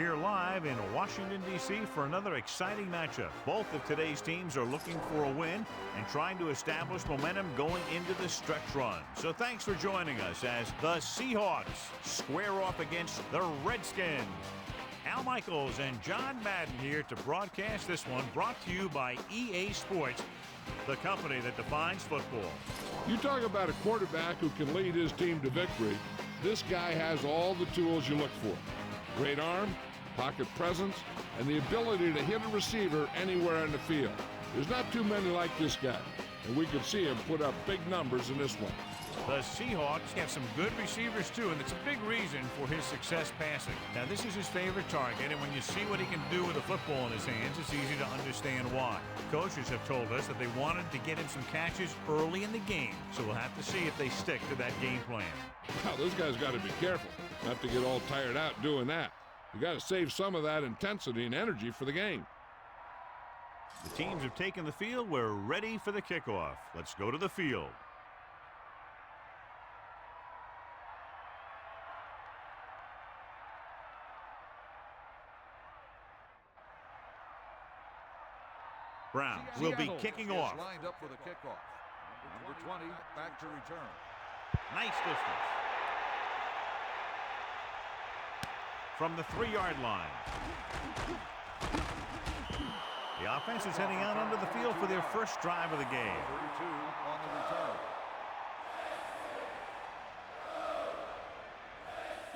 here live in Washington, D.C. for another exciting matchup. Both of today's teams are looking for a win and trying to establish momentum going into the stretch run. So thanks for joining us as the Seahawks square off against the Redskins. Al Michaels and John Madden here to broadcast this one, brought to you by EA Sports, the company that defines football. You talk about a quarterback who can lead his team to victory. This guy has all the tools you look for. Great arm, pocket presence, and the ability to hit a receiver anywhere on the field. There's not too many like this guy, and we could see him put up big numbers in this one. The Seahawks have some good receivers too, and it's a big reason for his success passing. Now, this is his favorite target, and when you see what he can do with a football in his hands, it's easy to understand why. Coaches have told us that they wanted to get him some catches early in the game, so we'll have to see if they stick to that game plan. Wow, those guys got to be careful not to get all tired out doing that. You got to save some of that intensity and energy for the game. The teams have taken the field. We're ready for the kickoff. Let's go to the field. Browns will be kicking off. Lined up for the kickoff. Number 20 back to return. Nice distance. From the 3-yard line. The offense is heading out onto the field for their first drive of the game. 32 on the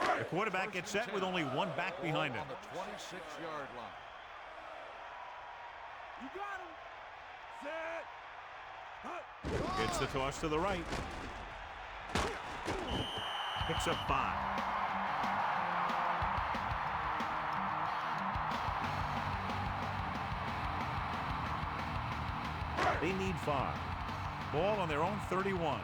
return. The quarterback gets set with only one back behind him. On the 26-yard line. You got him. Set. Gets the toss to the right. Picks up 5. They need 5. Ball on their own 31.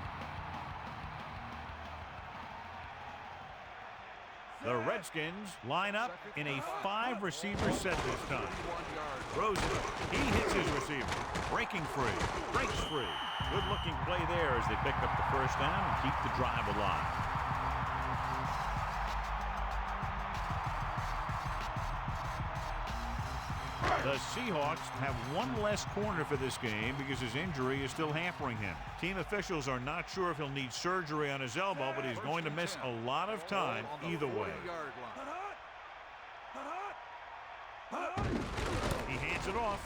The Redskins line up in a 5-receiver set this time. Throws it. He hits his receiver. Breaking free. Breaks free. Good-looking play there as they pick up the first down and keep the drive alive. The Seahawks have one less corner for this game because his injury is still hampering him. Team officials are not sure if he'll need surgery on his elbow, but he's going to miss a lot of time either way. He hands it off.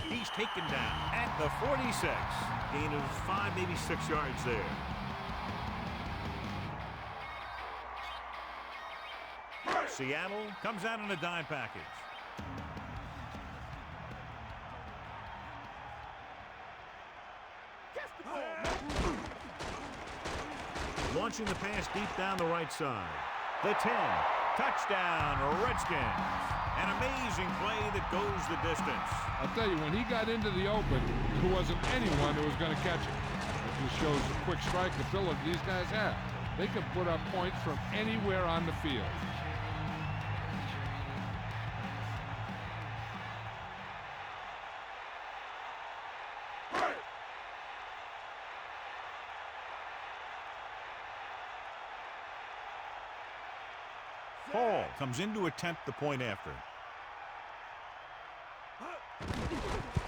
He's taken down at the 46. Gain of 5, maybe 6 yards there. Seattle comes out in a dime package. Launching the pass deep down the right side. The 10. Touchdown, Redskins. An amazing play that goes the distance. I'll tell you, when he got into the open, there wasn't anyone who was going to catch him. It just shows the quick strike ability these guys have. They can put up points from anywhere on the field. Hall comes in to attempt the point after.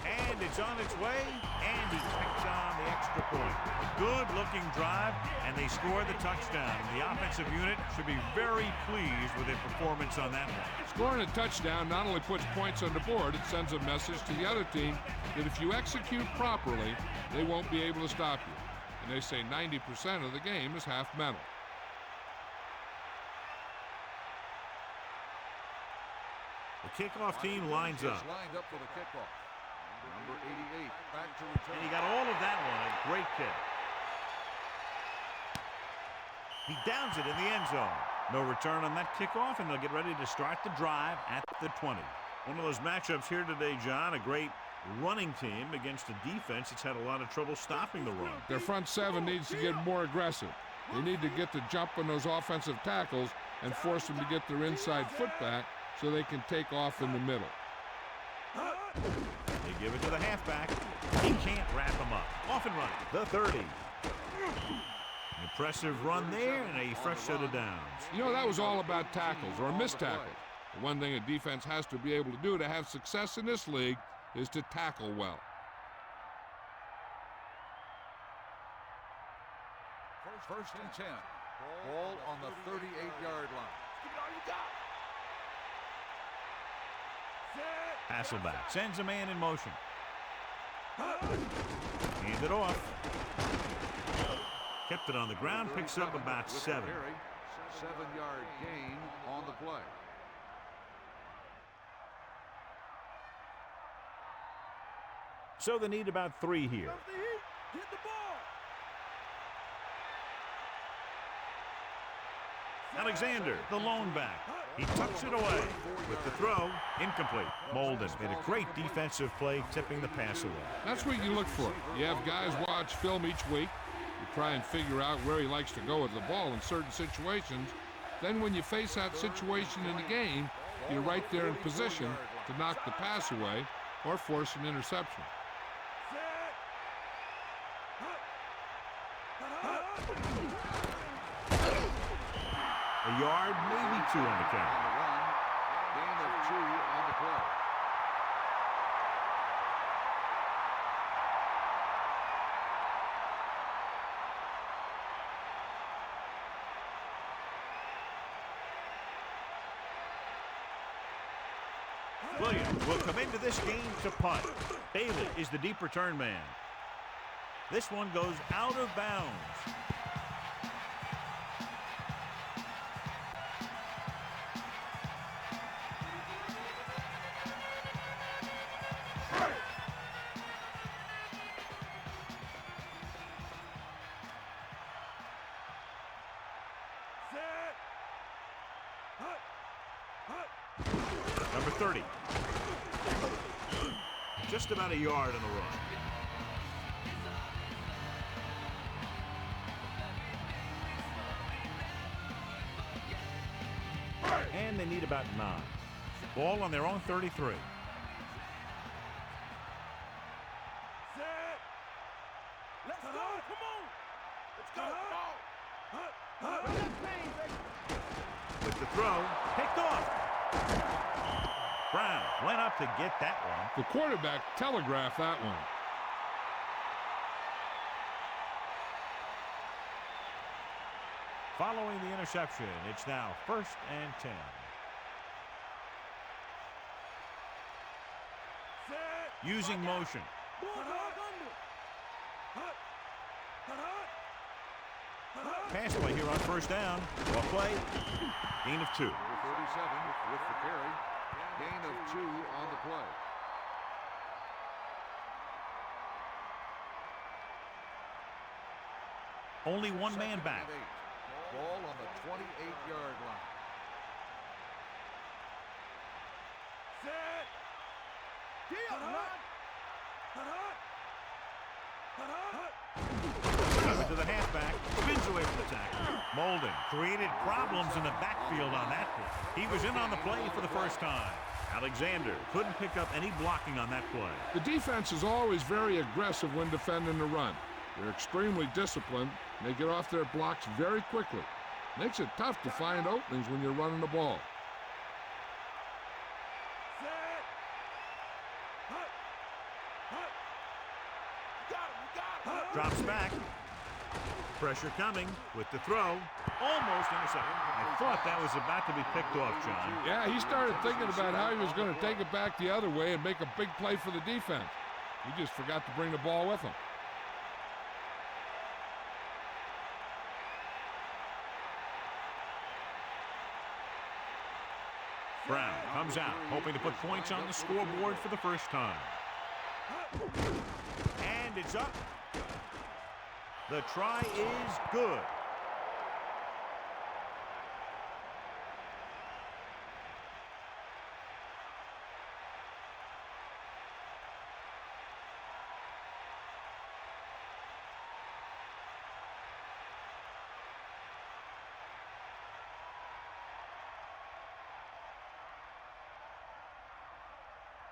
And it's on its way, and he picks on the extra point. Good-looking drive, and they score the touchdown. The offensive unit should be very pleased with their performance on that one. Scoring a touchdown not only puts points on the board, it sends a message to the other team that if you execute properly, they won't be able to stop you. And they say 90% of the game is half mental. The kickoff team lines up. Lined up for the kickoff. Number 88 back to return. And he got all of that one. A great kick. He downs it in the end zone. No return on that kickoff, and they'll get ready to start the drive at the 20. One of those matchups here today, John. A great running team against a defense that's had a lot of trouble stopping the run. Their front seven needs to get more aggressive. They need to get the jump on those offensive tackles and force them to get their inside foot back so they can take off in the middle. They give it to the halfback. He can't wrap him up. Off and running. The 30. An impressive run there and a fresh set of downs. You know, that was all about tackles or missed tackles. The one thing a defense has to be able to do to have success in this league is to tackle well. First and 10. Ball on the 38-yard line. Give it all you got. Set. Hasselback sends a man in motion. Hand it off. Kept it on the ground, picks up about 7. 7-yard gain on the play. So they need about 3 here. Up the heat. Hit the ball. Alexander, the lone back. He tucks it away. With the throw, incomplete. Molden made a great defensive play, tipping the pass away. That's what you look for. You have guys watch film each week. You try and figure out where he likes to go with the ball in certain situations. Then when you face that situation in the game, you're right there in position to knock the pass away or force an interception. A yard, maybe 2 on the count. On the run, gain of 2 on the play. Williams will come into this game to punt. Bailey is the deep return man. This one goes out of bounds. Number 30. Just about a yard on the run. And they need about 9. Ball on their own 33. Set. Let's go. Come on. Let's go. Come on. With the throw, picked off. Brown went up to get that one. The quarterback telegraphed that one. Following the interception, it's now 1st and 10. Set. Using motion. Pass play here on 1st down. Well play. Gain of 2. Number 37 with the carry. Gain of 2 on the play. Only one man back. Ball on the 28-yard line. Set. Give it to the halfback. Spins away from the tackle. Molden created problems in the backfield on that play. He was in on the play for the first time. Alexander couldn't pick up any blocking on that play. The defense is always very aggressive when defending the run. They're extremely disciplined, and they get off their blocks very quickly. Makes it tough to find openings when you're running the ball. Drops back. Pressure coming with the throw. Almost intercepted. I thought that was about to be picked off, John. Yeah, he started thinking about how he was going to take it back the other way and make a big play for the defense. He just forgot to bring the ball with him. Brown comes out, hoping to put points on the scoreboard for the first time. And it's up. The try is good.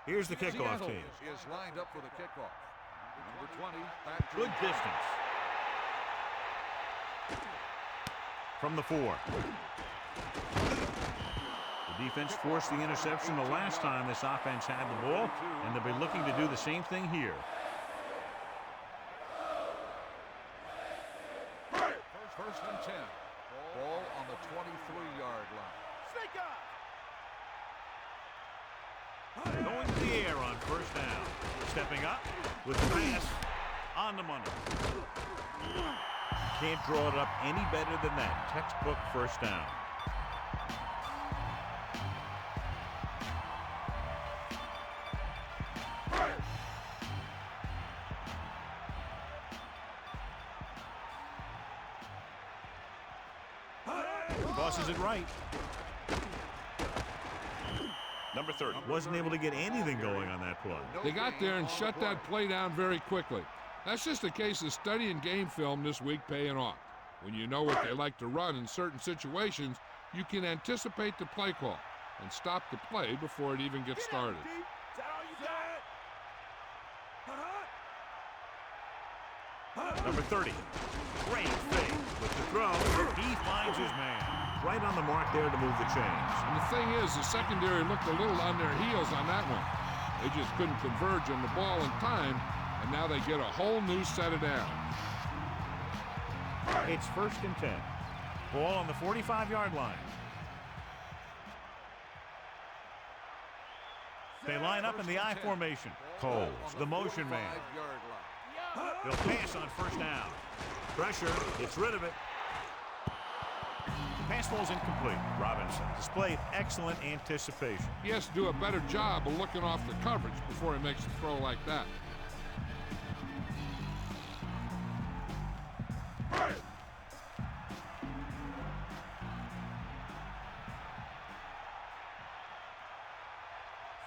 Here's the kickoff Seattle team. is lined up for the kickoff. Number 20, Patrick. Good distance. From the 4. The defense forced the interception the last time this offense had the ball, and they'll be looking to do the same thing here. First and 10. Ball on the 23-yard line. Going to the air on first down. Stepping up with the pass on the money. Can't draw it up any better than that. Textbook first down. Tosses it right. Number 30 wasn't able to get anything going on that play. They got there and shut that play down very quickly. That's just a case of studying game film this week paying off. When you know what they like to run in certain situations, you can anticipate the play call and stop the play before it even gets started. Number 30, great fake with the throw. He finds his man. Right on the mark there to move the chains. And the thing is, the secondary looked a little on their heels on that one. They just couldn't converge on the ball in time, and now they get a whole new set of downs. It's first and 10. Ball on the 45-yard line. They line up in the I formation. Coles, the motion man. They'll pass on first down. Pressure, gets rid of it. Pass ball's incomplete. Robinson displayed excellent anticipation. He has to do a better job of looking off the coverage before he makes a throw like that.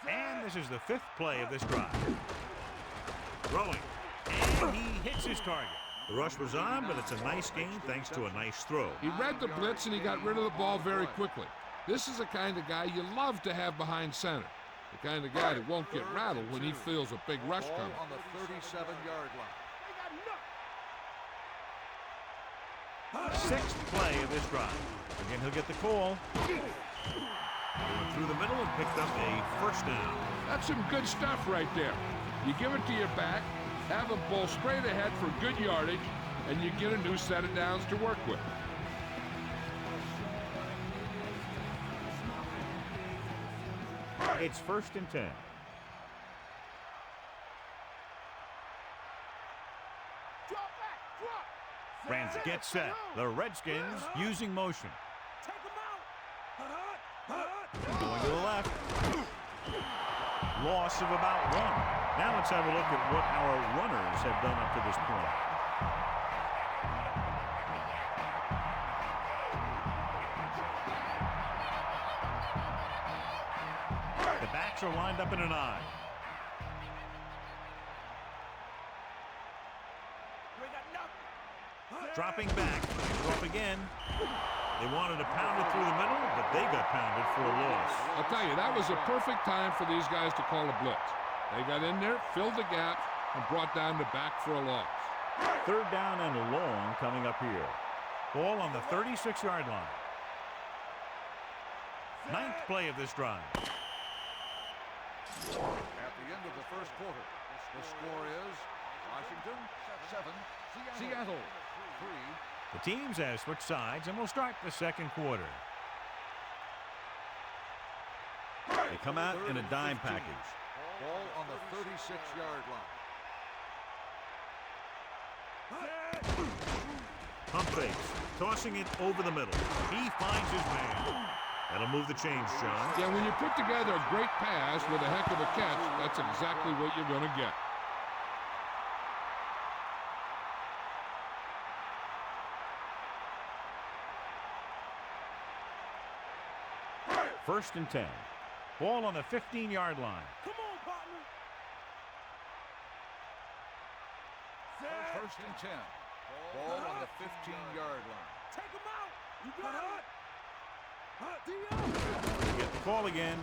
And this is the 5th play of this drive. Throwing. And he hits his target. The rush was on, but it's a nice gain thanks to a nice throw. He read the blitz and he got rid of the ball very quickly. This is the kind of guy you love to have behind center. The kind of guy that won't get rattled when he feels a big rush coming. On the 37-yard line. 6th play of this drive. Again, he'll get the call. Went through the middle and picked up a first down. That's some good stuff right there. You give it to your back, have him pull straight ahead for good yardage, and you get a new set of downs to work with. It's first and 10. Rams get set. The Redskins using motion. Going to the left. Loss of about 1. Now let's have a look at what our runners have done up to this point. The backs are lined up in an I. Dropping back, off again. They wanted to pound it through the middle, but they got pounded for a loss. I'll tell you, that was a perfect time for these guys to call a blitz. They got in there, filled the gap, and brought down the back for a loss. 3rd down and long coming up here. Ball on the 36-yard line. 9th play of this drive. At the end of the first quarter, the score is Washington 7, Seattle 3. The teams have switched sides, and we'll start the second quarter. They come out in a dime package. Ball on the 36-yard line. Pump fakes, tossing it over the middle. He finds his man. That'll move the chains, John. Yeah, when you put together a great pass with a heck of a catch, that's exactly what you're going to get. First and 10. Ball on the 15-yard line. Come on, partner. First and 10. Ball on the 15-yard line. Take him out. You got it. They get the call again.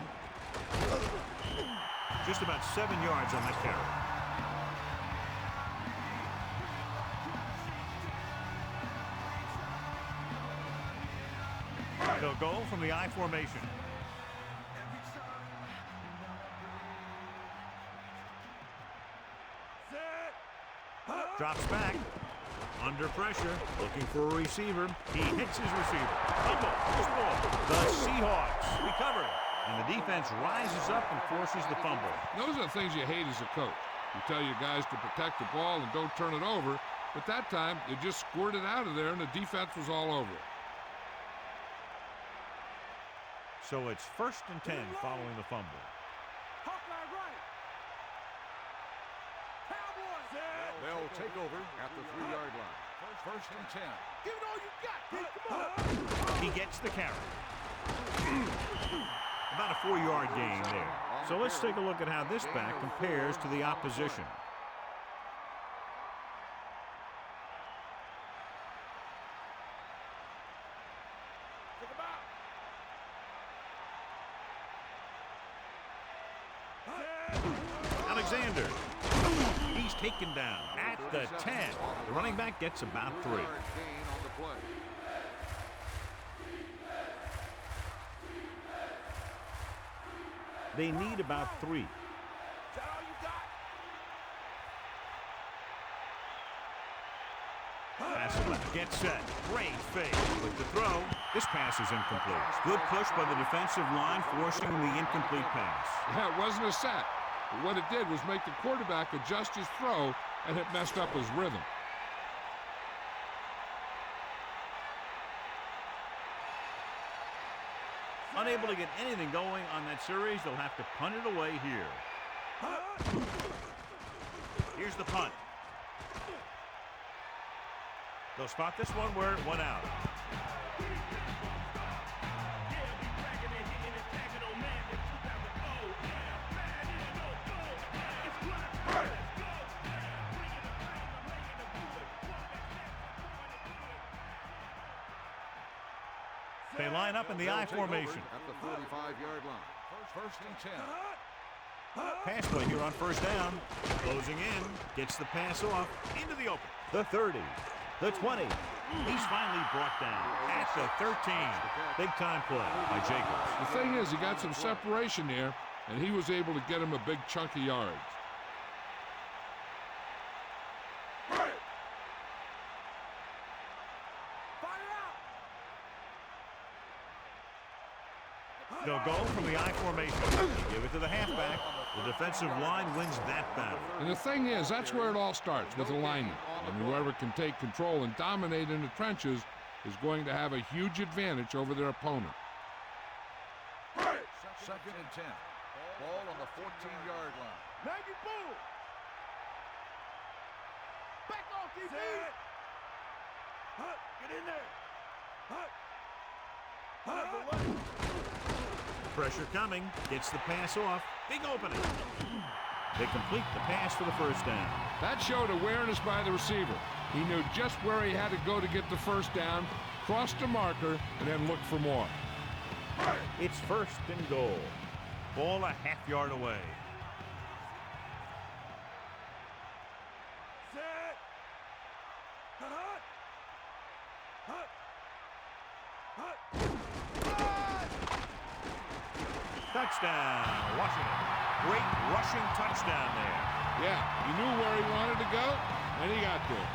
Just about 7 yards on that carry. They'll go from the I formation. Drops back. Under pressure. Looking for a receiver. He hits his receiver. Fumble. Loose ball. The Seahawks recover. And the defense rises up and forces the fumble. Those are the things you hate as a coach. You tell your guys to protect the ball and don't turn it over. But that time, they just squirted out of there, and the defense was all over it. So it's 1st and 10 following the fumble. Hawkeye right. Cowboys. They'll take over at the 3-yard line. First and 10. Give it all you got, kid. Come on. He gets the carry. About a 4-yard gain there. So let's take a look at how this back compares to the opposition. Take him out. Alexander. He's taken down at the 10. The running back gets about 3. Gain on the play. They need about 3. Is that all you got? Pass it left. Get set. Great fake. With the throw. This pass is incomplete. Good push by the defensive line, forcing the incomplete pass. Yeah, it wasn't a sack. But what it did was make the quarterback adjust his throw, and it messed up his rhythm. Unable to get anything going on that series, they'll have to punt it away here. Here's the punt. They'll spot this one where it went out. They line up in the I formation. At the 45-yard line. First and 10. Pass play here on 1st down. Closing in. Gets the pass off. Into the open. The 30. The 20. He's finally brought down at the 13. Big time play by Jacobs. The thing is, he got some separation there, and he was able to get him a big chunk of yards. They'll go from the I formation. Give it to the halfback. The defensive line wins that battle. And the thing is, that's where it all starts, with alignment. And whoever can take control and dominate in the trenches is going to have a huge advantage over their opponent. 2nd and 10. Ball on the 14-yard line. Maggie Bull. Back off, DB. Get in there. Pressure coming. Gets the pass off. Big opening. They complete the pass for the 1st down. That showed awareness by the receiver. He knew just where he had to go to get the 1st down, crossed the marker, and then looked for more. It's 1st and goal. Ball a half-yard away. Set. Touchdown, Washington. Great rushing touchdown there. Yeah, he knew where he wanted to go, and he got there.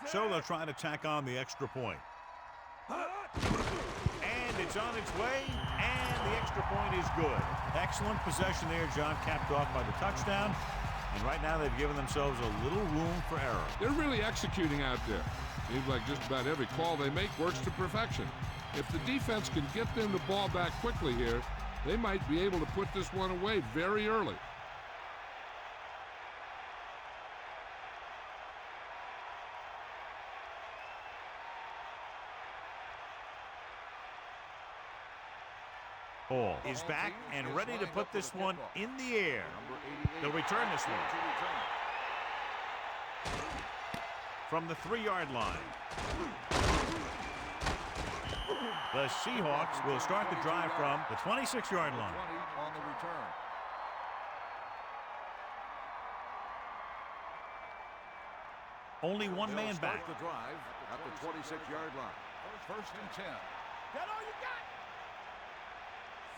So they'll try to tack on the extra point. And it's on its way, and the extra point is good. Excellent possession there, John, capped off by the touchdown. And right now they've given themselves a little room for error. They're really executing out there. Seems like just about every call they make works to perfection. If the defense can get them the ball back quickly here, they might be able to put this one away very early. Ball is back and ready to put this one in the air. They'll return this one from the 3-yard line. The Seahawks will start the drive from the 26-yard line. 20 on the return. Only one They'll man start back. the drive at the 26-yard line. First and 10. Got all you got.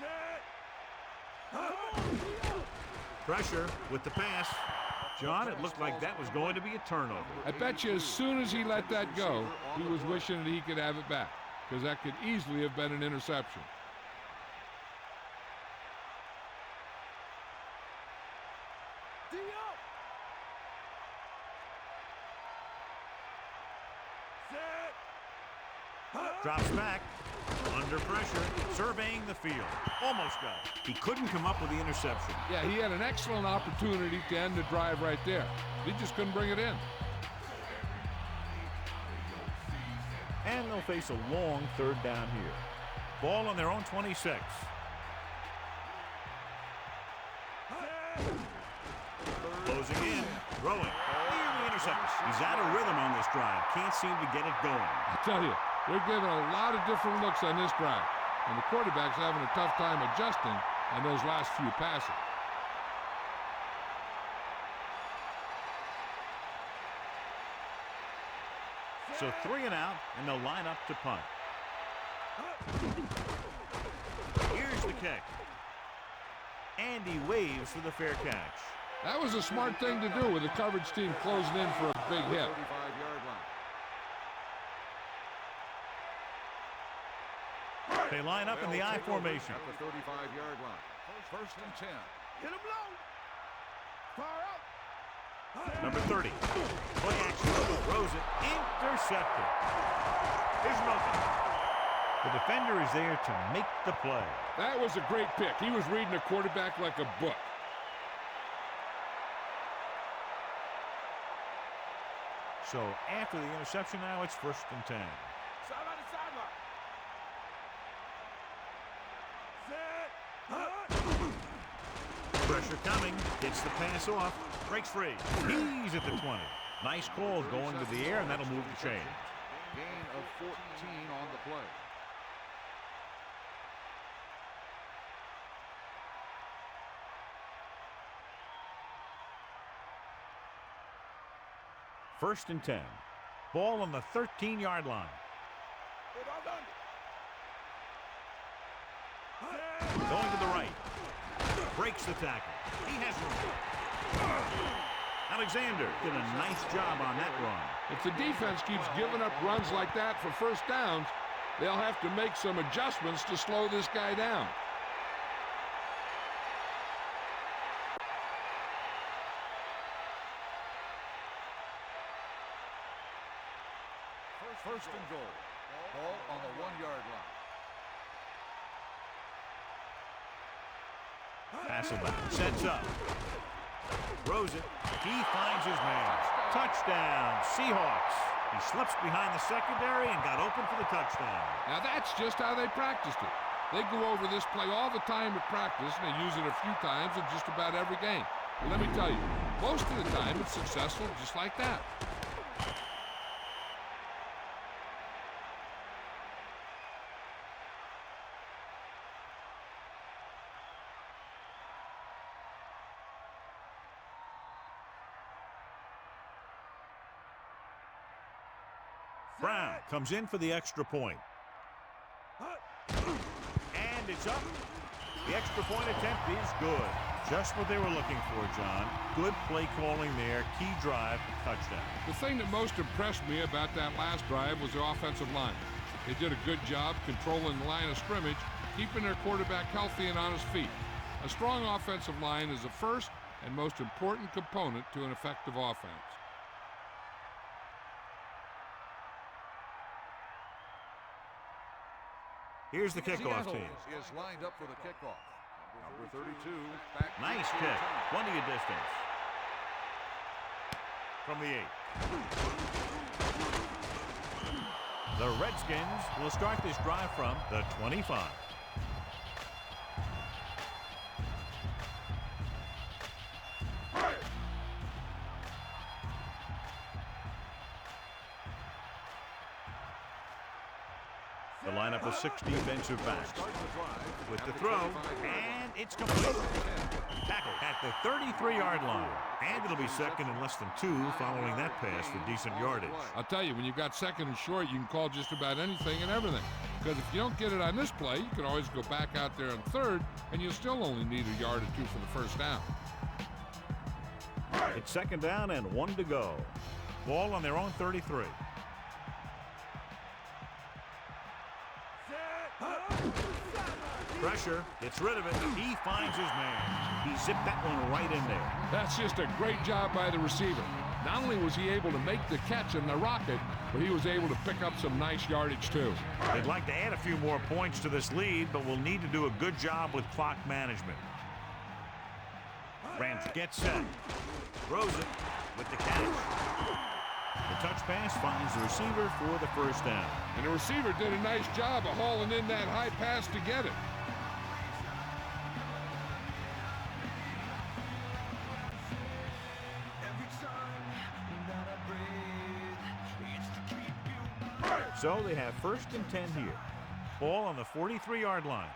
Set. Pressure with the pass. John, it looked like that was going to be a turnover. I bet you as soon as he let that go, he was wishing that he could have it back, because that could easily have been an interception. Drops back. Under pressure. Surveying the field. Almost got it. He couldn't come up with the interception. Yeah, he had an excellent opportunity to end the drive right there. He just couldn't bring it in. And they'll face a long third down here. Ball on their own 26. Closing in. Throwing. Nearly intercepted. He's out of rhythm on this drive. Can't seem to get it going. I tell you, they're giving a lot of different looks on this drive. And the quarterback's having a tough time adjusting on those last few passes. So 3 and out, and they'll line up to punt. Here's the kick. And he waves for the fair catch. That was a smart thing to do with the coverage team closing in for a big hit. 35-yard line. They line up in the I formation. At the 35-yard line. First and 10. Hit him low. Far out. Number 30. Play action. Throws it. Intercepted. Here's Milton. The defender is there to make the play. That was a great pick. He was reading a quarterback like a book. So after the interception now, it's first and 10. Sideline to sideline. Set. Pressure coming. Gets the pass off. Breaks free. He's at the 20. Nice call going to the air, and that'll move the chain. Gain of 14 on the play. First and 10. Ball on the 13-yard line. Going to the right. Breaks the tackle. He has room. Alexander did a nice job on that run. If the defense keeps giving up runs like that for first downs, they'll have to make some adjustments to slow this guy down. First and goal. Ball on the 1-yard line. Hasselbeck sets up. Throws it. He finds his man. Touchdown, Seahawks. He slips behind the secondary and got open for the touchdown. Now that's just how they practiced it. They go over this play all the time at practice, and they use it a few times in just about every game. And let me tell you, most of the time it's successful just like that. Brown comes in for the extra point. And it's up. The extra point attempt is good. Just what they were looking for, John. Good play calling there. Key drive, touchdown. The thing that most impressed me about that last drive was the offensive line. They did a good job controlling the line of scrimmage, keeping their quarterback healthy and on his feet. A strong offensive line is the first and most important component to an effective offense. Here's the kickoff team. Is lined up for the kickoff. Number 32. Back Nice kick. Plenty of distance. From the 8. The Redskins will start this drive from the 25. The They'll line up with 6 defensive backs. With the throw, and it's complete. Tackle at the 33-yard line. And it'll be second and less than 2 following that pass for decent yardage. I'll tell you, when you've got second and short, you can call just about anything and everything. Because if you don't get it on this play, you can always go back out there on third, and you'll still only need a yard or 2 for the first down. It's second down and 1 to go. Ball on their own 33. Pressure, gets rid of it. He finds his man. He zipped that one right in there. That's just a great job by the receiver. Not only was he able to make the catch in the rocket, but he was able to pick up some nice yardage too. They'd like to add a few more points to this lead, but will need to do a good job with clock management. Rams get set. Throws it with the catch. The touch pass finds the receiver for the first down. And the receiver did a nice job of hauling in that high pass to get it. So they have first and 10 here. Ball on the 43-yard line.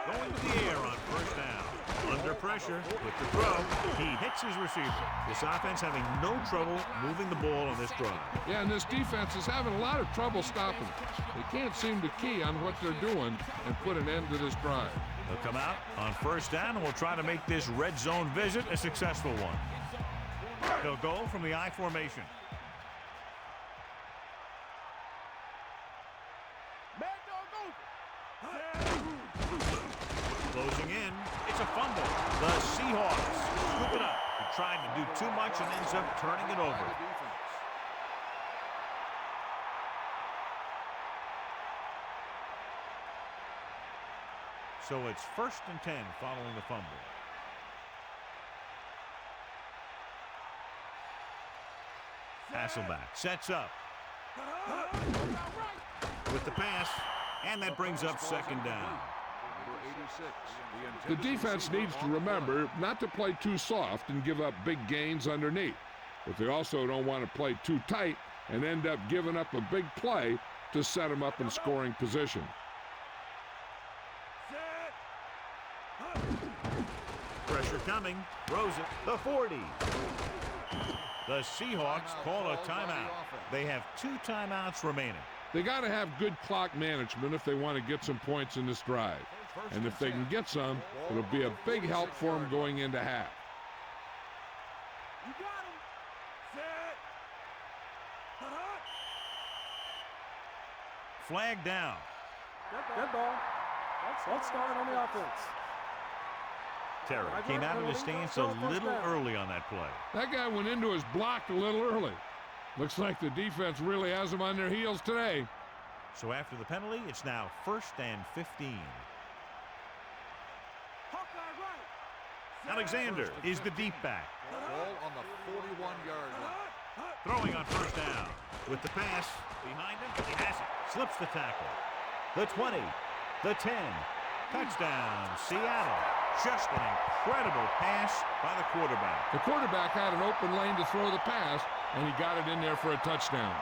Going to the air on first down. Under pressure with the throw. He hits his receiver. This offense having no trouble moving the ball on this drive. Yeah, and this defense is having a lot of trouble stopping it. They can't seem to key on what they're doing and put an end to this drive. They'll come out on first down and will try to make this red zone visit a successful one. They'll go from the I formation. Closing in, it's a fumble. The Seahawks scoop it up. He tried to do too much and ends up turning it over. So it's first and 10 following the fumble. Hasselback sets up with the pass, and that brings up second down. The defense needs to remember not to play too soft and give up big gains underneath. But they also don't want to play too tight and end up giving up a big play to set them up in scoring position. Pressure coming, throws it, the 40. The Seahawks call a timeout. They have 2 timeouts remaining. They got to have good clock management if they want to get some points in this drive. And if they can get some, it'll be a big help for them going into half. You got him. Set. Flag down. Good ball. Let's start on the offense. Terry came out of his stance a little early on that play. That guy went into his block a little early. Looks like the defense really has them on their heels today. So after the penalty, it's now first and 15. Alexander is the deep back. Ball on the 41-yard line. Throwing on first down. With the pass behind him, he has it. Slips the tackle. The 20, the 10. Touchdown, Seattle. Just an incredible pass by the quarterback. The quarterback had an open lane to throw the pass, and he got it in there for a touchdown.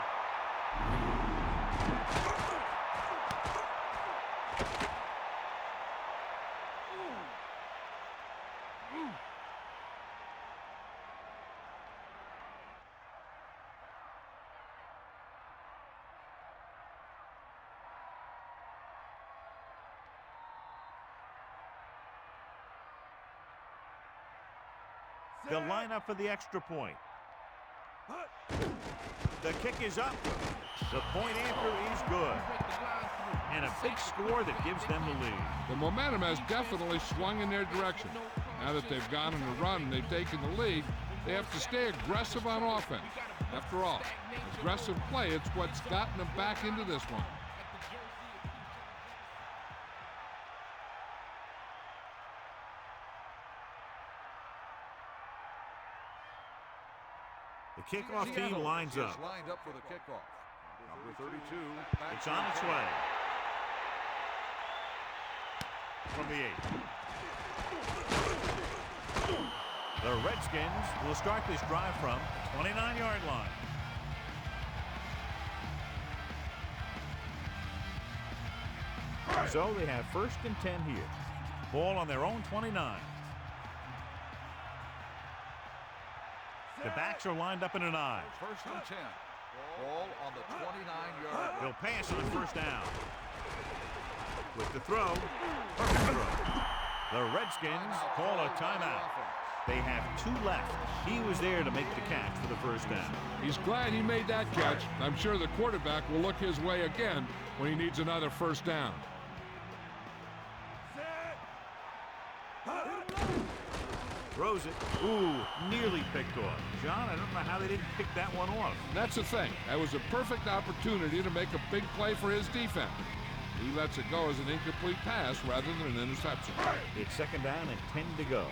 They'll line up for the extra point. The kick is up. The point after is good. And a big score that gives them the lead. The momentum has definitely swung in their direction. Now that they've gone on a run and they've taken the lead, they have to stay aggressive on offense. After all, aggressive play, it's what's gotten them back into this one. The kickoff team lines up. Lined up for the kickoff. Number 32. It's on its way. From the 8. The Redskins will start this drive from the 29-yard line. So they have 1st and 10 here. Ball on their own 29. The backs are lined up in an I. 1st and 10. Ball on the 29-yard line. They'll pass on 1st down. With the throw, perfect throw. The Redskins call a timeout. They have 2 left. He was there to make the catch for the 1st down. He's glad he made that catch. I'm sure the quarterback will look his way again when he needs another 1st down. Throws it. Ooh, nearly picked off. John, I don't know how they didn't pick that one off. That's the thing. That was a perfect opportunity to make a big play for his defense. He lets it go as an incomplete pass rather than an interception. It's 2nd down and 10 to go.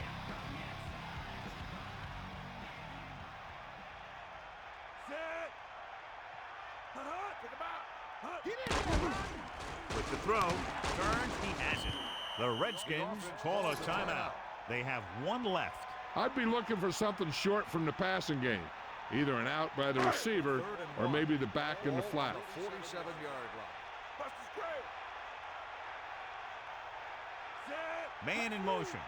With the throw, turns, he has it. The Redskins call a timeout. They have 1 left. I'd be looking for something short from the passing game. Either an out by the receiver or maybe the back in the flat. 47-yard line. Man in motion.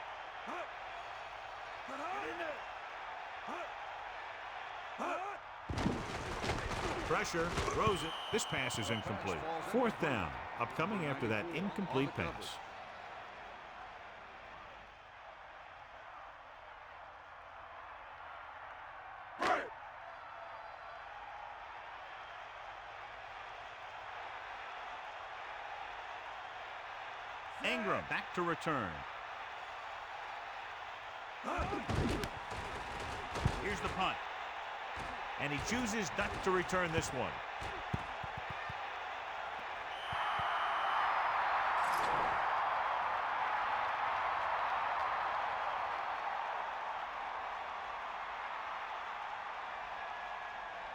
Pressure, throws it. This pass is incomplete. 4th down, upcoming after that incomplete pass. Ingram back to return. Here's the punt. And he chooses not to return this one.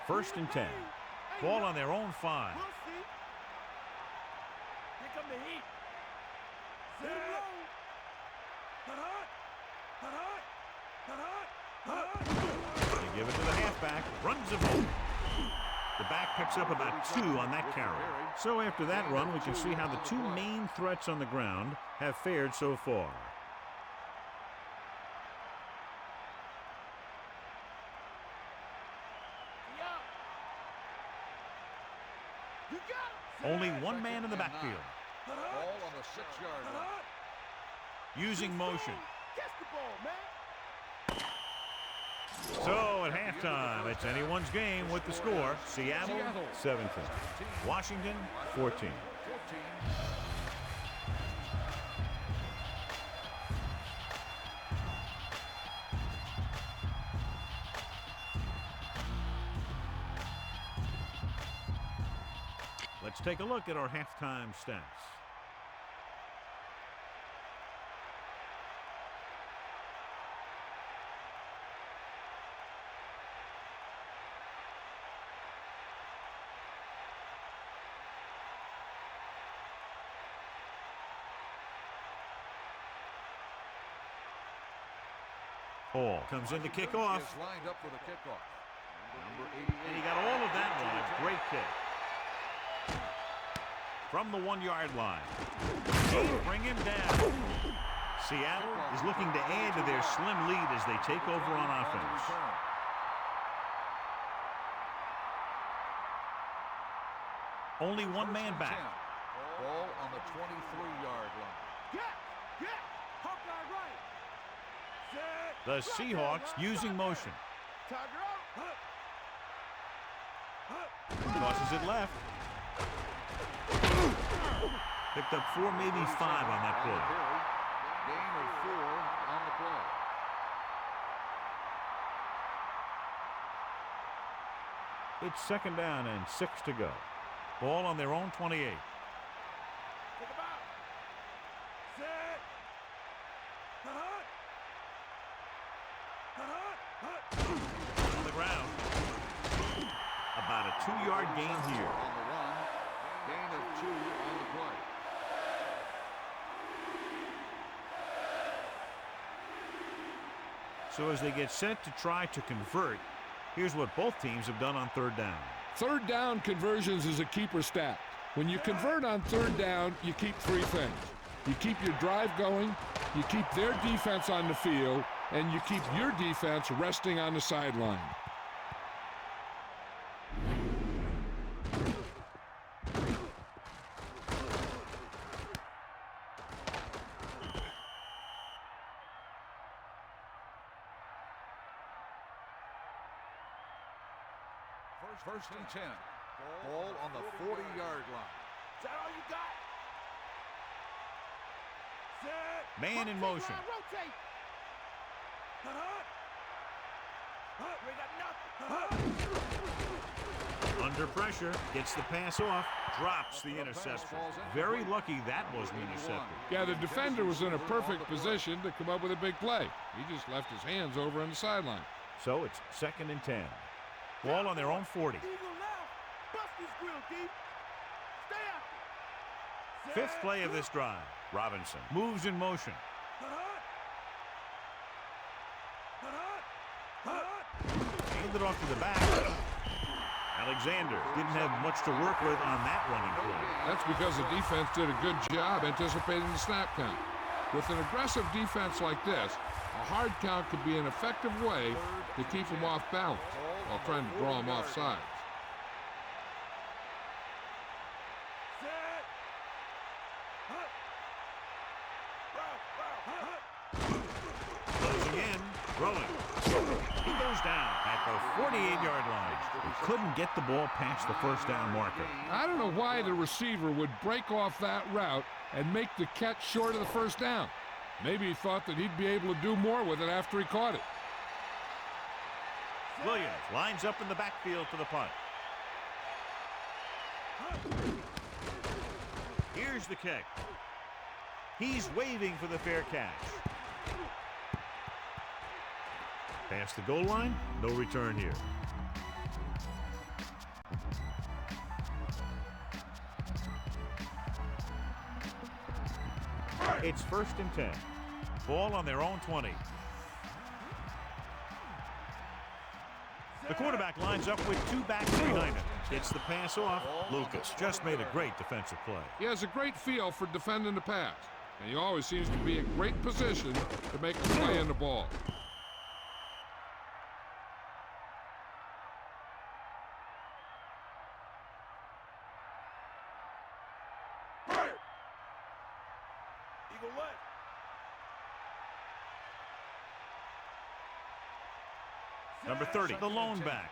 First and 10. Ball on their own 5. Here come the heat. They give it to the halfback. Runs him over. The back picks up about 2 on that carry. So after that run, we can see how the 2 main threats on the ground have fared so far. Only 1 man in the backfield. Ball on the 6-yard line. Using motion. Catch the ball, man. So at halftime, it's anyone's game with the score. Seattle 17. Washington 14. Let's take a look at our halftime stats. Hall comes in to kick off. Is lined up for the kickoff. Number 88. And he got all of that one. A great kick. From the 1-yard line. They bring him down. Seattle is looking to add to their slim lead as they take over on offense. Only 1 man back. Ball on the 23-yard line. Get. Hawkeye right. The Seahawks using motion. Tosses it left. Picked up 4, maybe 5 on that play. Gain of 4 on the play. It's 2nd down and 6 to go. Ball on their own 28. On the ground. About a 2-yard gain here. On the run. Gain of 2 on the play. So as they get set to try to convert, here's what both teams have done on 3rd down. 3rd down conversions is a keeper stat. When you convert on third down, you keep three things. You keep your drive going, you keep their defense on the field, and you keep your defense resting on the sideline. First and 10. Ball on the 40-yard line. Is that all you got? Set. Man in motion. Rotate. We got nothing. Under pressure, gets the pass off, drops the interception. Very lucky that wasn't intercepted. Yeah, the defender was in a perfect position to come up with a big play. He just left his hands over on the sideline. So it's 2nd and 10. Ball on their own 40. Eagle left. Bust his grill, deep. Stay after. Fifth play of this drive. Robinson moves in motion. Handed off to the back. Alexander didn't have much to work with on that running play. That's because the defense did a good job anticipating the snap count. With an aggressive defense like this, a hard count could be an effective way to keep them off balance while trying to draw them off sides. Closing in, throwing. He goes down at the 48-yard line. He couldn't get the ball past the first down marker. I don't know why the receiver would break off that route and make the catch short of the first down. Maybe he thought that he'd be able to do more with it after he caught it. Williams lines up in the backfield for the punt. Here's the kick. He's waving for the fair catch. Past the goal line, no return here. It's 1st and 10. Ball on their own 20. The quarterback lines up with two backs behind him. Gets the pass off. Lucas just made a great defensive play. He has a great feel for defending the pass, and he always seems to be in great position to make the play on the ball. Eagle left. Number 30, the lone back.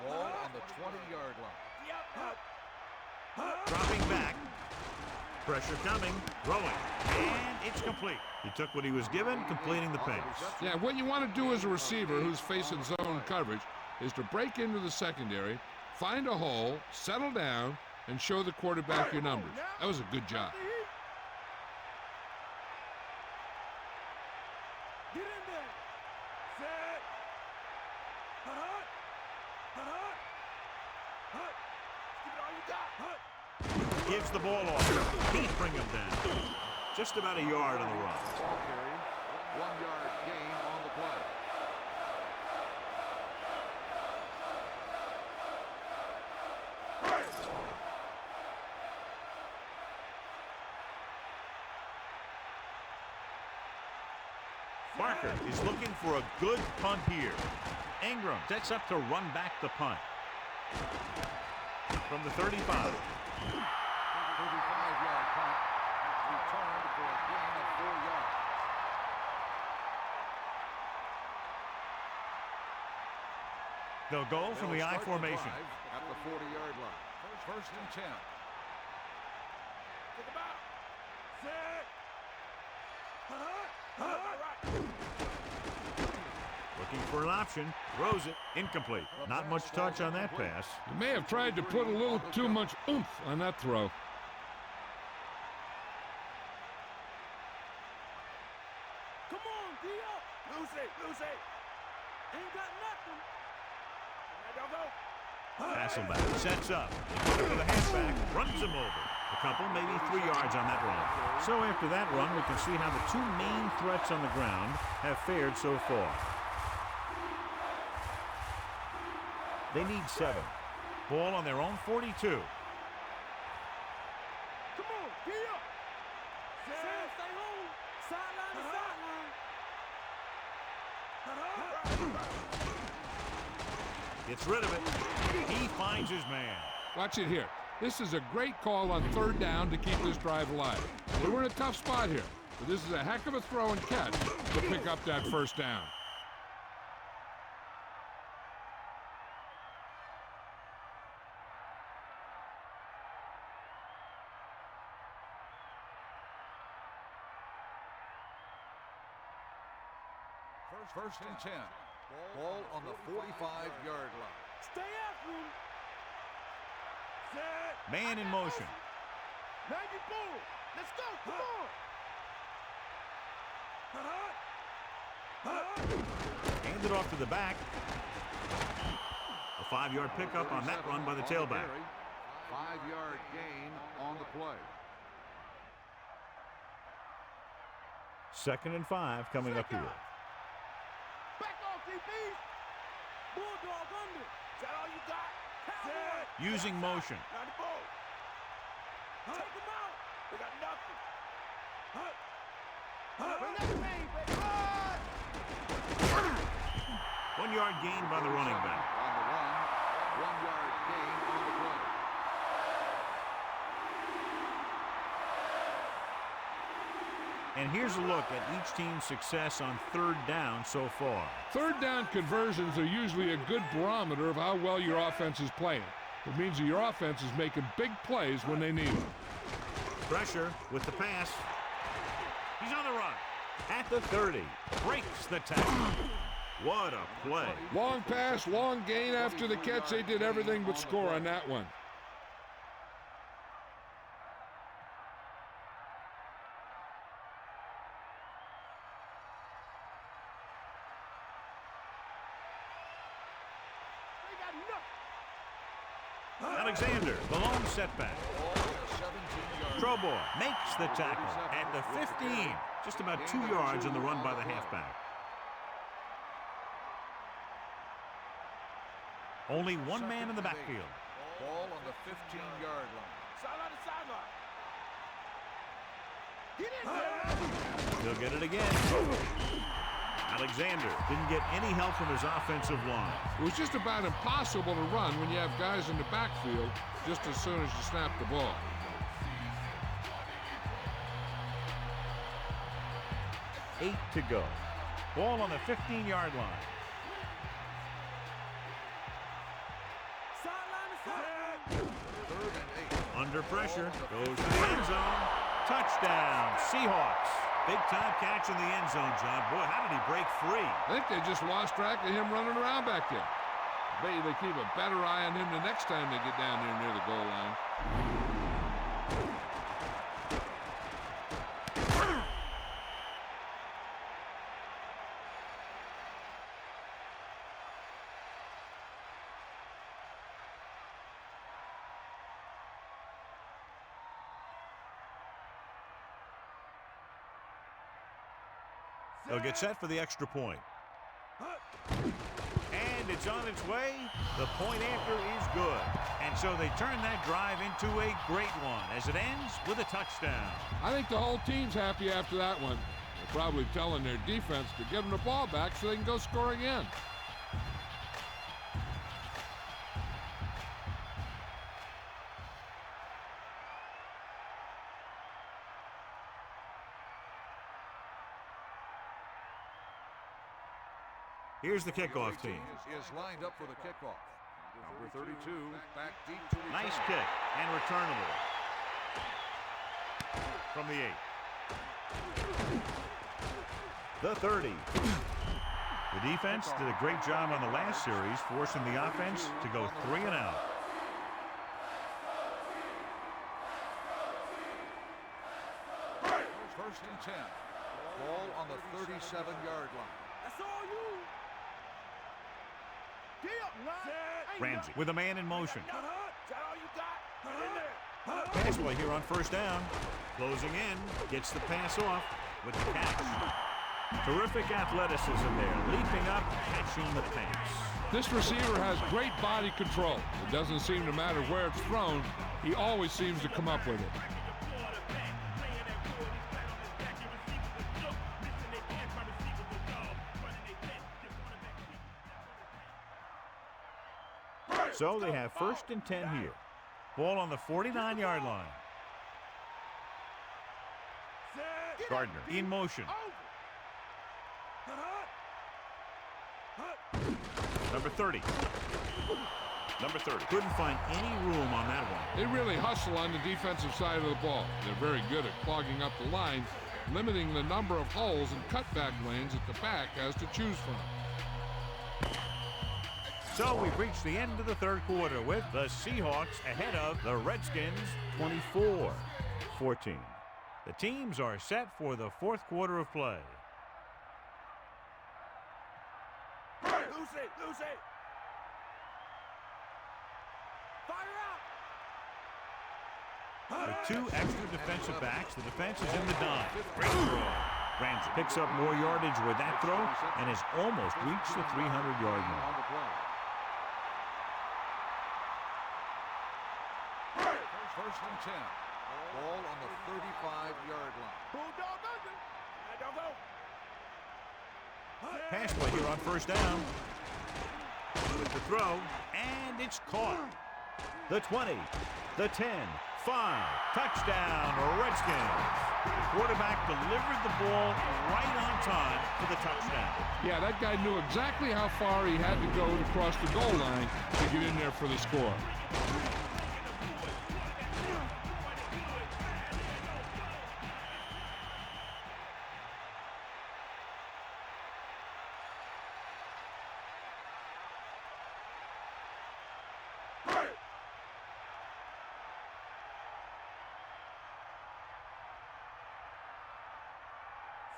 Ball on the 20-yard line. Dropping back. Pressure coming. Throwing. And it's complete. He took what he was given, completing the pass. Yeah, what you want to do as a receiver who's facing zone coverage is to break into the secondary, find a hole, settle down, and show the quarterback your numbers. That was a good job. Get in there. Set. Give it all you got. Gives the ball off. Can't bring him down. Just about a yard on the run. Ball carry. 1-yard gain on the play. Barker is looking for a good punt here. Ingram sets up to run back the punt. From the 35. 35-yard punt. Returned for a gain of 4 yards. They'll go from the I formation. At the 40-yard line. First and 10. Think about. Set. Looking for an option. Throws it. Incomplete. Not much touch on that pass. You may have tried to put a little too much oomph on that throw. Come on, D-up. Lose it. Ain't got nothing. There you go. Hasselback sets up. For the halfback. Runs him over. A couple, maybe 3 yards on that run. So after that run, we can see how the two main threats on the ground have fared so far. They need 7. Ball on their own 42. Get up. Sam, stay home. Sideline to sideline. Gets rid of it. He finds his man. Watch it here. This is a great call on third down to keep this drive alive. They were in a tough spot here, but this is a heck of a throw and catch to pick up that first down. First and 10. Ball on the 45-yard line. Stay after him. Set. Man in motion. 94. Let's go. Come on. Hand it off to the back. A 5-yard pickup on that run by the tailback. 5-yard gain on the play. 2nd and 5 coming up here. Back off, DB. Bulldog under. Is that all you got? Set. Using motion. 94. Take him out. They got nothing. Bring that pain, baby. 1-yard gain by the running back. On the run, 1-yard gain on the play. And here's a look at each team's success on third down so far. Third down conversions are usually a good barometer of how well your offense is playing. It means that your offense is making big plays when they need them. Pressure with the pass. He's on the run. At the 30. Breaks the tackle. What a play. Long pass, long gain after the catch. They did everything but score on that one. Alexander, the lone setback. Trobo makes the tackle at the 15. Just about 2 yards on the run by the halfback. Only one man in the backfield. Ball on the 15-yard line. Sideline to sideline. Get in there. He'll get it again. Alexander didn't get any help from his offensive line. It was just about impossible to run when you have guys in the backfield just as soon as you snap the ball. Eight to go. Ball on the 15-yard line. Sideline to sideline. 3rd and 8. Under pressure. Goes to the end zone. Touchdown, Seahawks. Big-time catch in the end zone, John. Boy, how did he break free? I think they just lost track of him running around back there. I bet you they keep a better eye on him the next time they get down there near the goal line. They'll get set for the extra point. And it's on its way. The point after is good. And so they turn that drive into a great one as it ends with a touchdown. I think the whole team's happy after that one. They're probably telling their defense to give them the ball back so they can go score again. Here's the kickoff team. Is lined up for the kickoff. Number 32, back deep to return. Nice kick and returnable. From the 8. The 30. The defense did a great job on the last series, forcing the offense to go 3 and out. First and 10. Ball on the 37-yard line. That's all you. Ramsey with a man in motion. Is that all you got? Get in there. Pass play here on first down. Closing in, gets the pass off with the catch. Terrific athleticism there, leaping up, catching the pass. This receiver has great body control. It doesn't seem to matter where it's thrown. He always seems to come up with it. So they have 1st and 10 here. Ball on the 49-yard line. Gardner in motion. Number 30. Number 30. Couldn't find any room on that one. They really hustle on the defensive side of the ball. They're very good at clogging up the line, limiting the number of holes and cutback lanes at the back has to choose from. So we've reached the end of the 3rd quarter with the Seahawks ahead of the Redskins 24-14. The teams are set for the 4th quarter of play. Lose it. Fire out. With 2 extra defensive backs, the defense is in the dime. Great throw. Ramsey picks up more yardage with that throw and has almost reached the 300-yard mark. First and 10. Ball on the 35-yard line. Bulldog under. I don't go. Pass play here on 1st down. With the throw, and it's caught. The 20, the 10, 5, touchdown, Redskins. The quarterback delivered the ball right on time for the touchdown. Yeah, that guy knew exactly how far he had to go to cross the goal line to get in there for the score.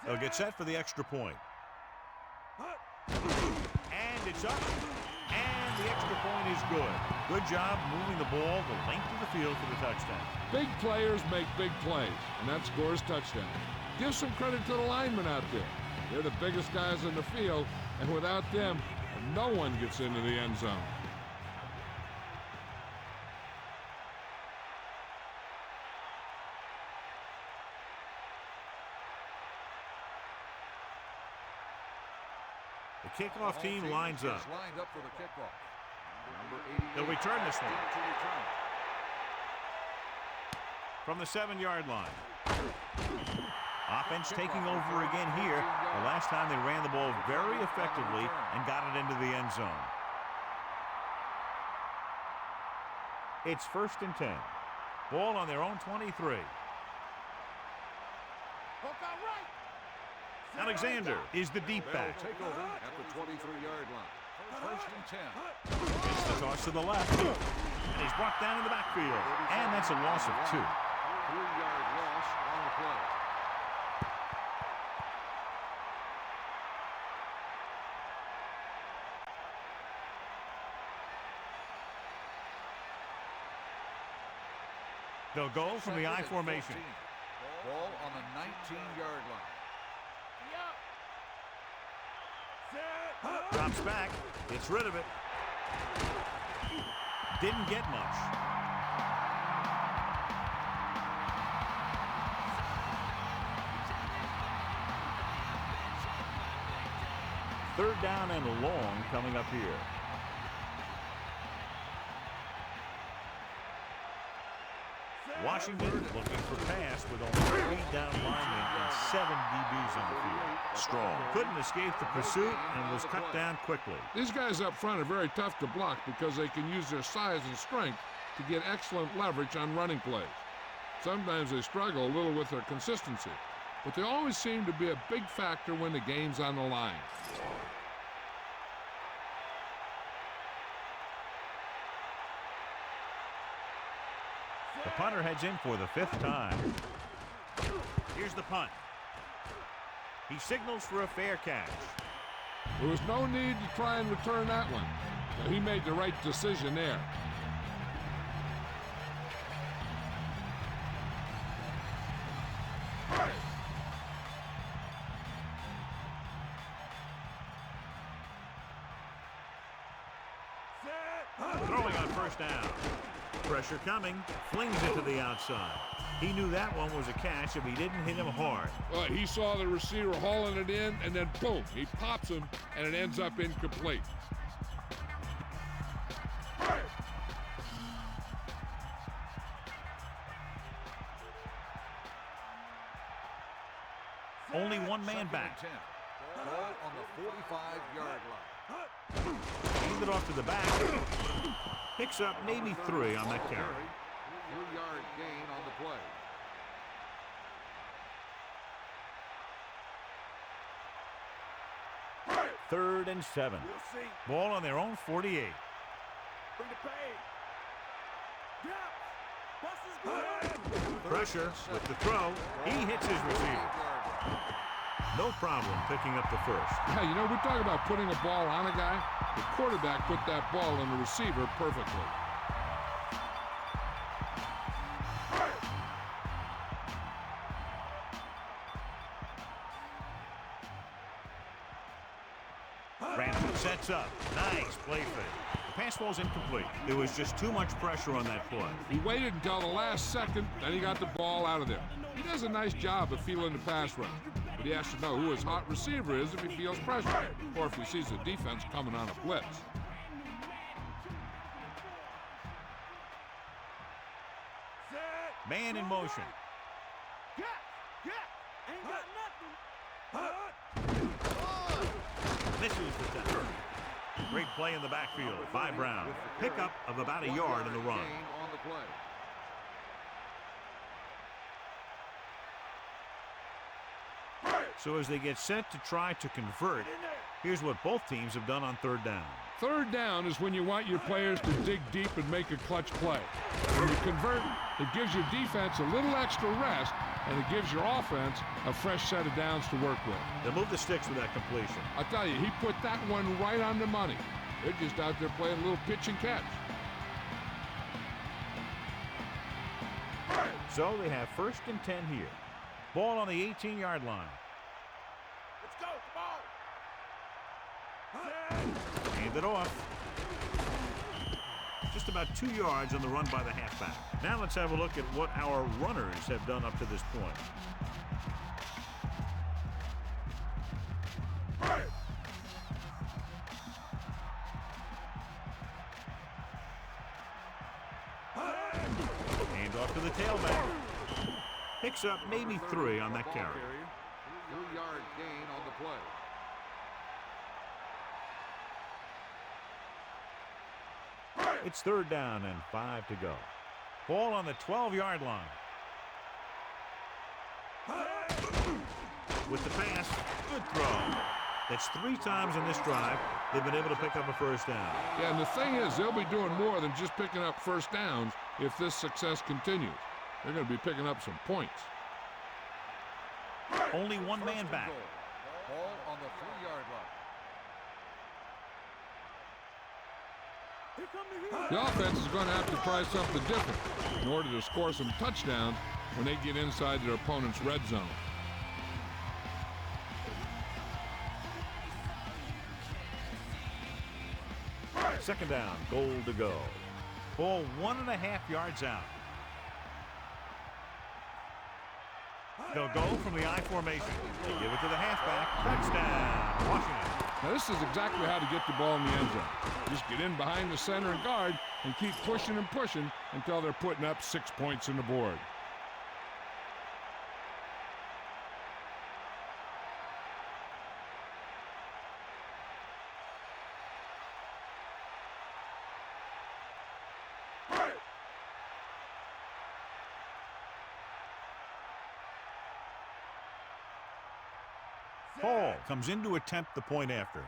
They'll get set for the extra point. And it's up. And the extra point is good. Good job moving the ball the length of the field for the touchdown. Big players make big plays, and that scores touchdown. Give some credit to the linemen out there. They're the biggest guys in the field, and without them, no one gets into the end zone. The kickoff team lines up. Lined up for the kickoff. Number 88. They'll return this one. To return. From the 7-yard line. Offense taking over again here. The last time they ran the ball very effectively and got it into the end zone. It's 1st and 10. Ball on their own 23. Alexander is the deep back. They'll take over at the 23-yard line. 1st and 10. It's the toss to the left. And he's brought down in the backfield. And that's a loss of 2. 3-yard loss on the play. They'll go from the I formation. Ball on the 19-yard line. Drops back. Gets rid of it. Didn't get much. Third down and long coming up here. Washington looking for pass with only 3 down linemen and 7 DBs on the field. Strong couldn't escape the pursuit and was cut down quickly. These guys up front are very tough to block because they can use their size and strength to get excellent leverage on running plays. Sometimes they struggle a little with their consistency, but they always seem to be a big factor when the game's on the line. The punter heads in for the 5th time. Here's the punt. He signals for a fair catch. There was no need to try and return that one. He made the right decision there. Throwing on 1st down. Pressure coming, flings it to the outside. He knew that one was a catch if he didn't hit him hard. Well, he saw the receiver hauling it in, and then boom, he pops him, and it ends up incomplete. Only one man back. Ball on the 45-yard line. Hand it off to the back. Picks up maybe 3 on that carry. 3-yard gain on the play. Third and 7. We'll see. Ball on their own 48. Bring the pain. Yeah. Bus is good. Pressure with the throw. He hits his receiver. No problem picking up the first. Yeah, you know, we talk about putting a ball on a guy. The quarterback put that ball on the receiver perfectly. Ramsey sets up. Nice play fake. The pass ball's incomplete. There was just too much pressure on that play. He waited until the last second, then he got the ball out of there. He does a nice job of feeling the pass rush, but he has to know who his hot receiver is if he feels pressure, or if he sees the defense coming on a blitz. Man in motion. Ain't got nothing. Misses the tackle. Great play in the backfield by Brown. Pickup of about a yard in the run. Gain on the play. So as they get set to try to convert, here's what both teams have done on third down. Third down is when you want your players to dig deep and make a clutch play. When you convert, it gives your defense a little extra rest, and it gives your offense a fresh set of downs to work with. They'll move the sticks with that completion. I tell you, he put that one right on the money. They're just out there playing a little pitch and catch. So they have first and 10 here. Ball on the 18-yard line. Let's go. Come on. Hand it off. Just about 2 yards on the run by the halfback. Now let's have a look at what our runners have done up to this point. Hand off to the tailback. Picks up maybe 3 on that carry. 3-yard gain on the play. It's third down and 5 to go. Ball on the 12-yard line. With the pass, good throw. That's 3 times in this drive they've been able to pick up a first down. Yeah, and the thing is, they'll be doing more than just picking up first downs if this success continues. They're going to be picking up some points. Only one man back. Ball on the 3-yard line. The offense is going to have to try something different in order to score some touchdowns when they get inside their opponent's red zone. Second down, goal to go. Ball 1.5 yards out. They'll go from the I formation. They give it to the halfback. Touchdown, Washington. Now this is exactly how to get the ball in the end zone. Just get in behind the center and guard and keep pushing and pushing until they're putting up 6 points on the board. Hall comes in to attempt the point after.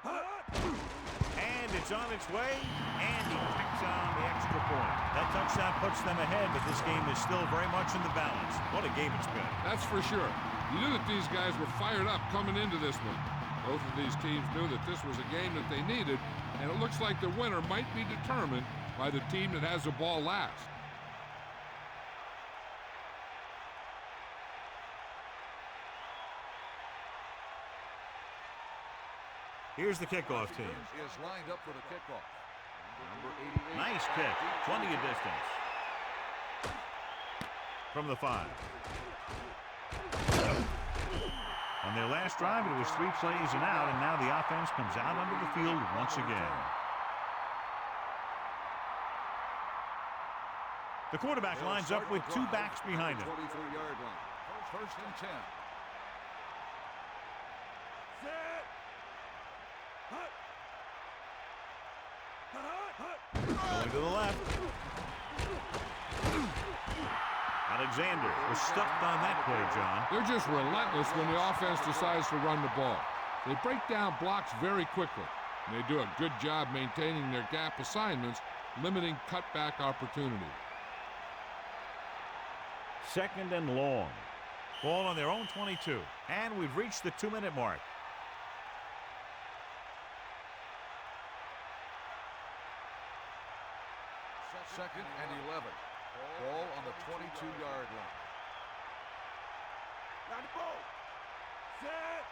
And it's on its way, and he tacks on the extra point. That touchdown puts them ahead, but this game is still very much in the balance. What a game it's been. That's for sure. You knew that these guys were fired up coming into this one. Both of these teams knew that this was a game that they needed, and it looks like the winner might be determined by the team that has the ball last. Here's the kickoff team. Is lined up for the kickoff. Number 88. Nice kick. Plenty of distance. From the 5. On their last drive, it was 3 plays and out, and now the offense comes out onto the field once again. The quarterback lines up with 2 backs behind him. 23-yard line. First and 10. Going to the left. Alexander was stuffed on that play, John. They're just relentless when the offense decides to run the ball. They break down blocks very quickly, and they do a good job maintaining their gap assignments, limiting cutback opportunity. 2nd and long. Ball on their own 22. And we've reached the 2-minute mark. Second and 11. Ball on the 22-yard line. Got the ball. Set.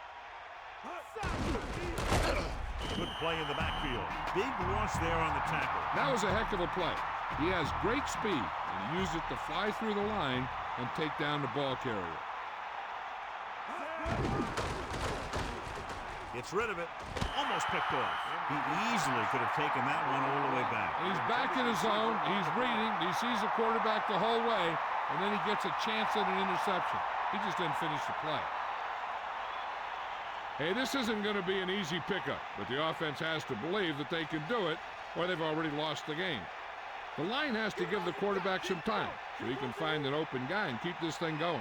Good play in the backfield. Big loss there on the tackle. That was a heck of a play. He has great speed, and he used it to fly through the line and take down the ball carrier. Gets rid of it. Almost picked off. He easily could have taken that one all the way back. He's back in his zone. He's reading. He sees the quarterback the whole way, and then he gets a chance at an interception. He just didn't finish the play. Hey, this isn't going to be an easy pickup, but the offense has to believe that they can do it, or they've already lost the game. The line has to give the quarterback some time so he can find an open guy and keep this thing going.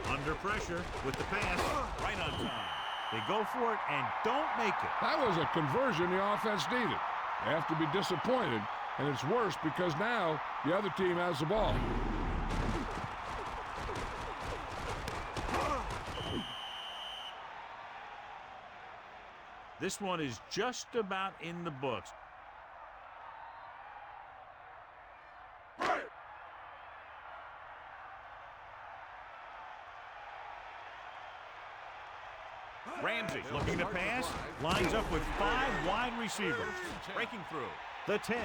Under pressure with the pass, right on time. They go for it and don't make it. That was a conversion the offense needed. They have to be disappointed, and it's worse because now the other team has the ball. This one is just about in the books. Ramsey looking to pass, lines up with 5 wide receivers. Breaking through. The 10,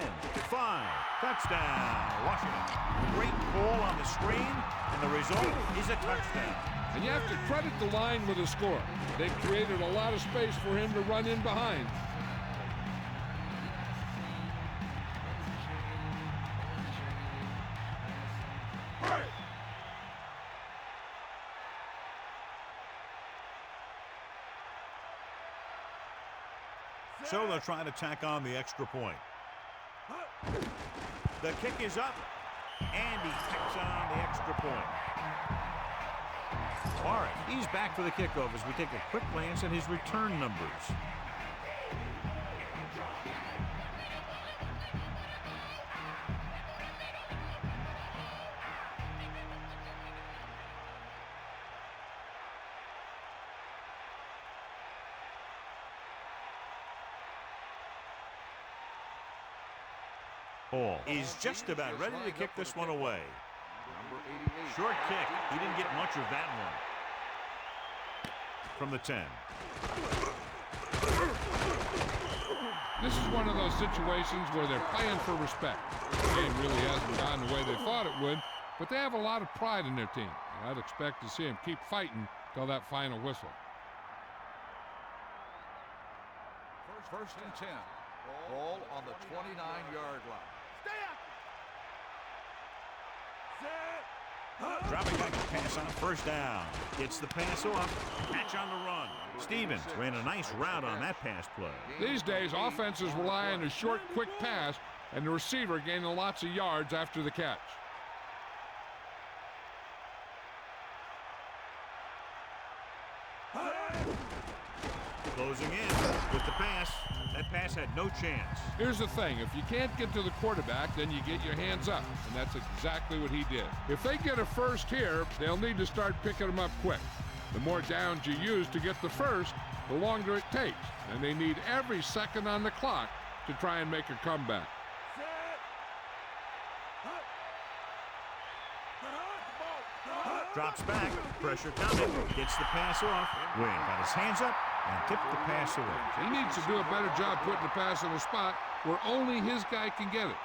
5, touchdown, Washington. Great call on the screen, and the result is a touchdown. And you have to credit the line with a score. They created a lot of space for him to run in behind. So they'll try to tack on the extra point. The kick is up, and he tacks on the extra point. All right, he's back for the kickoff as we take a quick glance at his return numbers. Hall is just about ready to kick this one away. Number 88. Short kick. He didn't get much of that one. From the 10. This is one of those situations where they're playing for respect. The game really hasn't gone the way they thought it would, but they have a lot of pride in their team. And I'd expect to see them keep fighting till that final whistle. First and 10. Ball on the 29-yard line. Dropping back to pass on first down. Gets the pass off. Catch on the run. Stevens ran a nice route on that pass play. These days, offenses rely on a short, quick pass, and the receiver gaining lots of yards after the catch. Closing in with the pass. That pass had no chance. Here's the thing. If you can't get to the quarterback, then you get your hands up, and that's exactly what he did. If they get a first here, they'll need to start picking them up quick. The more downs you use to get the first, the longer it takes, and they need every second on the clock to try and make a comeback. Drops back. Pressure coming. Gets the pass off. Wynn got his hands up and tipped the pass away. He needs to do a better job putting the pass in a spot where only his guy can get it.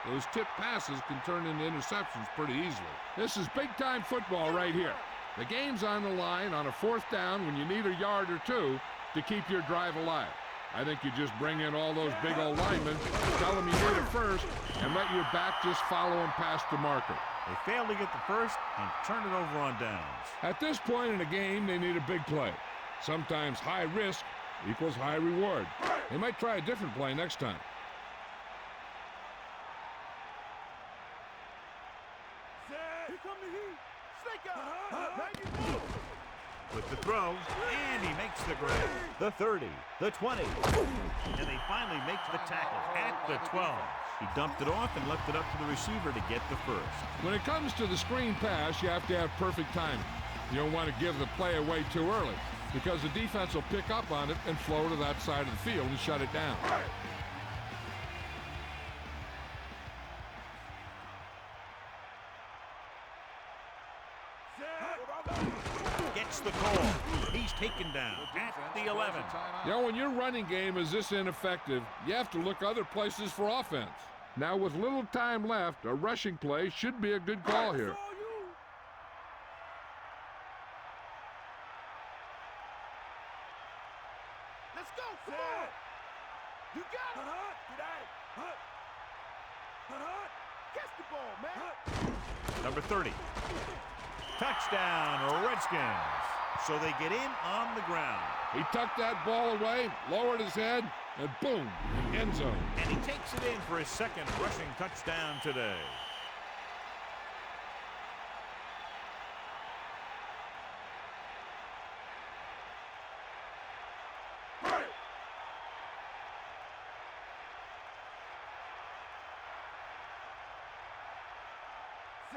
Those tipped passes can turn into interceptions pretty easily. This is big-time football right here. The game's on the line on a fourth down when you need a yard or two to keep your drive alive. I think you just bring in all those big old linemen, tell them you need it first, and let your back just follow them past the marker. They failed to get the first and turn it over on downs. At this point in a game, they need a big play. Sometimes high risk equals high reward. They might try a different play next time. Here come the heat. Snake out. With the throw, and he makes the grab. The 30, the 20, and they finally make the tackle at the 12. He dumped it off and left it up to the receiver to get the first. When it comes to the screen pass, you have to have perfect timing. You don't want to give the play away too early because the defense will pick up on it and flow to that side of the field and shut it down. Gets the call. He's taken down at the 11. You know, when your running game is this ineffective, you have to look other places for offense. Now, with little time left, a rushing play should be a good call here. Let's go. Come on. You got it. Get at it. Catch the ball, man. Number 30. Touchdown, Redskins. So they get in on the ground. He tucked that ball away, lowered his head, and boom, end zone. And he takes it in for his second rushing touchdown today.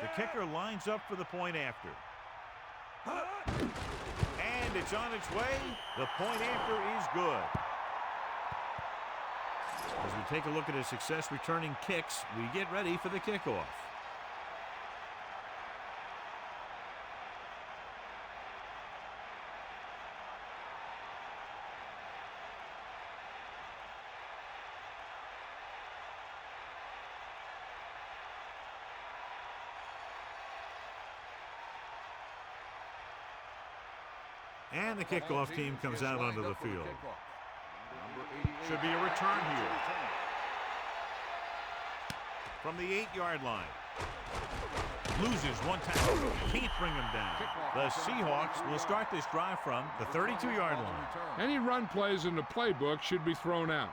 The kicker lines up for the point after. And it's on its way. The point after is good. As we take a look at his success returning kicks, we get ready for the kickoff. And the kickoff team comes out onto the field. Should be a return here. From the 8-yard line. Loses one tackle. Can't bring him down. The Seahawks will start this drive from the 32-yard line. Any run plays in the playbook should be thrown out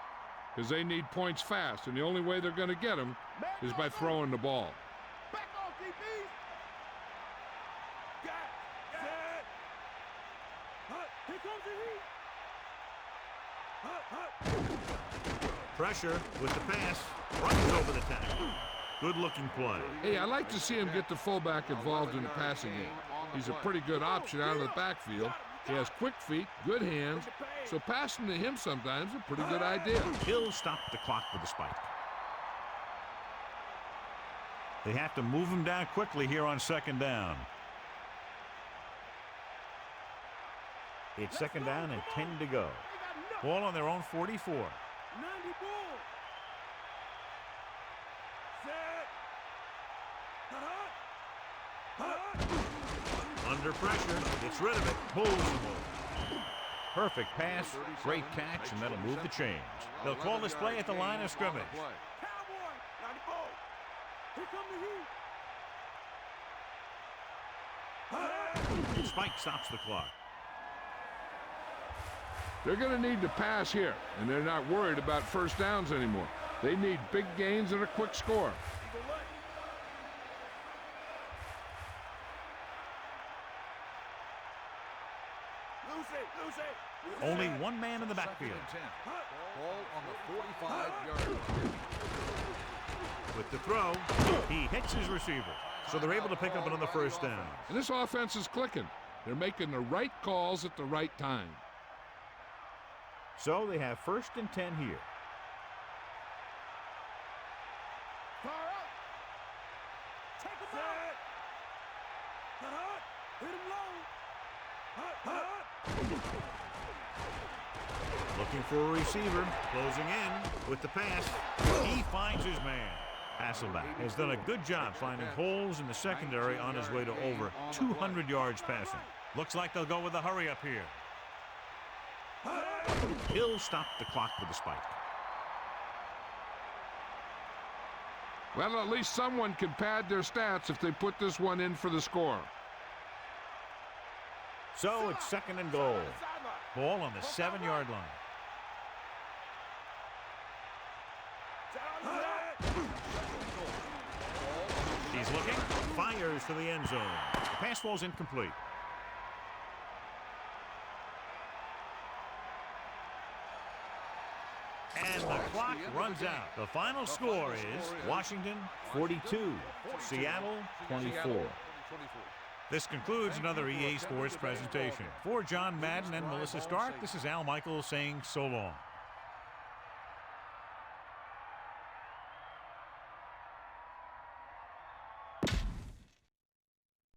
because they need points fast, and the only way they're going to get them is by throwing the ball. Back off, DB. Got it. Here comes the heat. Pressure with the pass. Runs over the tackle. Good-looking play. Hey, I like to see him get the fullback involved in the passing game. He's a pretty good option out of the backfield. He has quick feet, good hands, so passing to him sometimes is a pretty good idea. He'll stop the clock with a spike. They have to move him down quickly here on second down. It's second down and 10 to go. Ball on their own 44. 90 ball. Under pressure, gets rid of it, pulls the ball. Perfect pass, great catch, and that'll move the chains. They'll call this play at the line of scrimmage. Cowboy. 90 ball. Here come the heat. Spike stops the clock. They're going to need to pass here, and they're not worried about first downs anymore. They need big gains and a quick score. Only one man in the backfield. Ball on the 45-yard line. With the throw, he hits his receiver. So they're able to pick up another first down. And this offense is clicking. They're making the right calls at the right time. So they have first and 10 here. Far out. Take him out. Hit him low. Looking for a receiver, closing in with the pass. He finds his man. Hasselback has done a good job finding holes in the secondary on his way to over 200 yards passing. Looks like they'll go with a hurry up here. He'll stop the clock with a spike. Well, at least someone can pad their stats if they put this one in for the score. So it's 2nd and goal. Ball on the 7-yard line. He's looking, fires to the end zone. The pass falls incomplete. And the clock runs out. The final score is Washington 42, Seattle 24. This concludes another EA Sports presentation. For John Madden and Melissa Stark, this is Al Michaels saying so long.